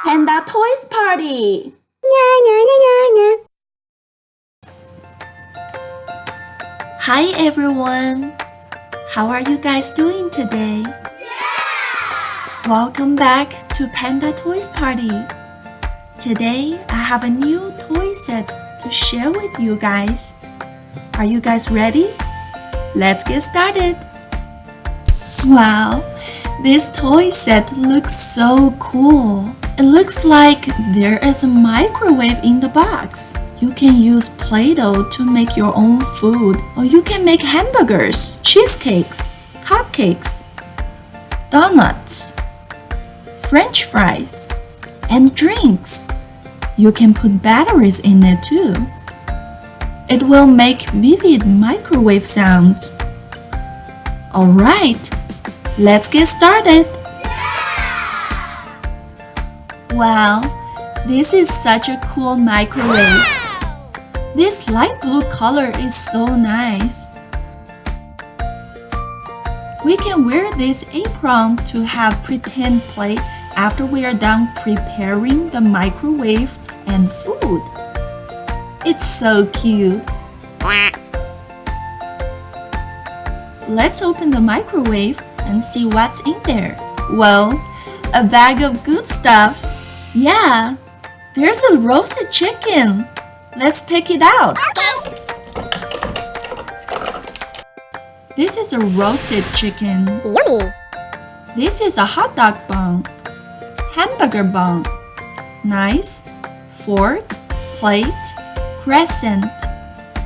Panda Toys Party! Hi everyone! How are you guys doing today? Welcome back to Panda Toys Party. Today I have a new toy set to share with you guys. Are you guys ready? Let's get started! Wow! This toy set looks so cool. It looks like there is a microwave in the box. You can use Play-Doh to make your own food, or you can make hamburgers, cheesecakes, cupcakes, donuts, French fries, and drinks. You can put batteries in it too. It will make vivid microwave sounds. Alright, let's get started. Wow, this is such a cool microwave. This light blue color is so nice. We can wear this apron to have pretend play after we are done preparing the microwave and food. It's so cute. Let's open the microwave and see what's in there. Well, a bag of good stuff. Yeah, there's a roasted chicken. Let's take it out. Okay. This is a roasted chicken. Yummy. This is a hot dog bun, hamburger bun, knife, fork, plate, crescent.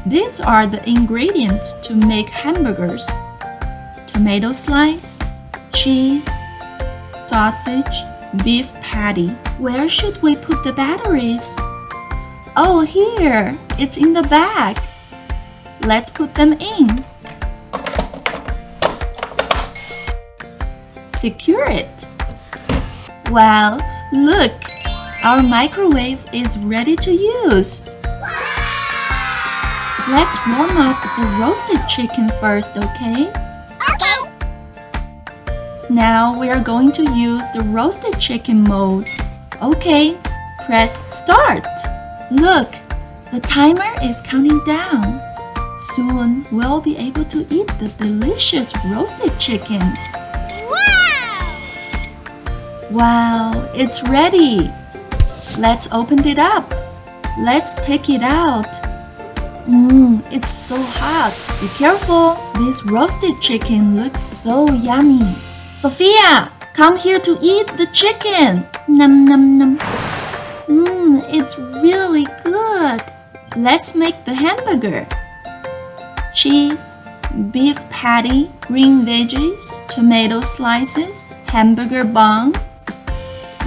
These are the ingredients to make hamburgers. Tomato slice, cheese, sausage, beef patty. Where should we put the batteries? Oh, here! It's in the bag. Let's put them in. Secure it. Wow, look! Our microwave is ready to use. Let's warm up the roasted chicken first, okay? Okay. Now we are going to use the roasted chicken mode. Okay, press start. Look, the timer is counting down. Soon we'll be able to eat the delicious roasted chicken. Wow! Wow, it's ready. Let's open it up. Let's take it out. It's so hot. Be careful. This roasted chicken looks so yummy. Sophia, come here to eat the chicken. Nom nom nom. It's really good. Let's make the hamburger. Cheese, beef patty, green veggies, tomato slices, hamburger bun.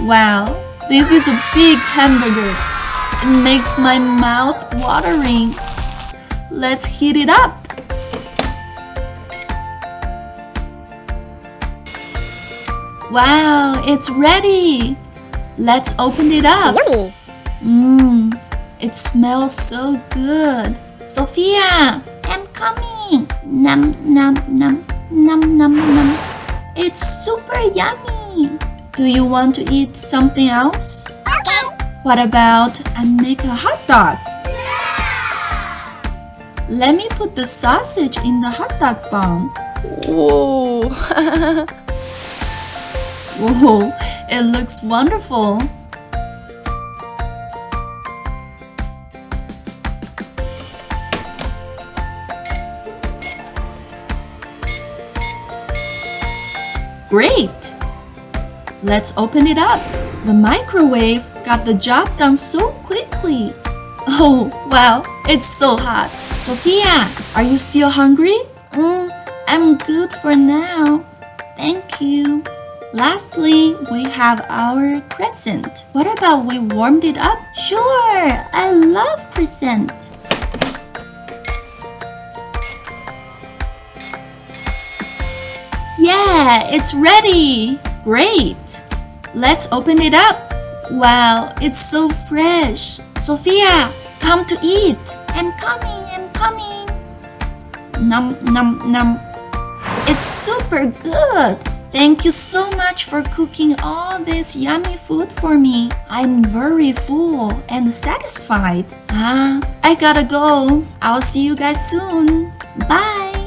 Wow, this is a big hamburger. It makes my mouth watering. Let's heat it up. Wow, it's ready. Let's open it up. Yummy. It smells so good. Sophia, I'm coming. Nom nom nom nom nom nom. It's super yummy. Do you want to eat something else? Okay. What about I make a hot dog? Let me put the sausage in the hot dog bun. Whoa. Whoa, it looks wonderful. Great! Let's open it up. The microwave got the job done so quickly. Oh, wow, it's so hot. Sophia, are you still hungry? I'm good for now. Thank you. Lastly, we have our crescent. What about we warmed it up? Sure, I love crescent. Yeah, it's ready. Great. Let's open it up. Wow, it's so fresh. Sophia, come to eat. I'm coming. Nom nom nom. It's super good. Thank you so much for cooking all this yummy food for me. I'm very full and satisfied. I gotta go. I'll see you guys soon. Bye.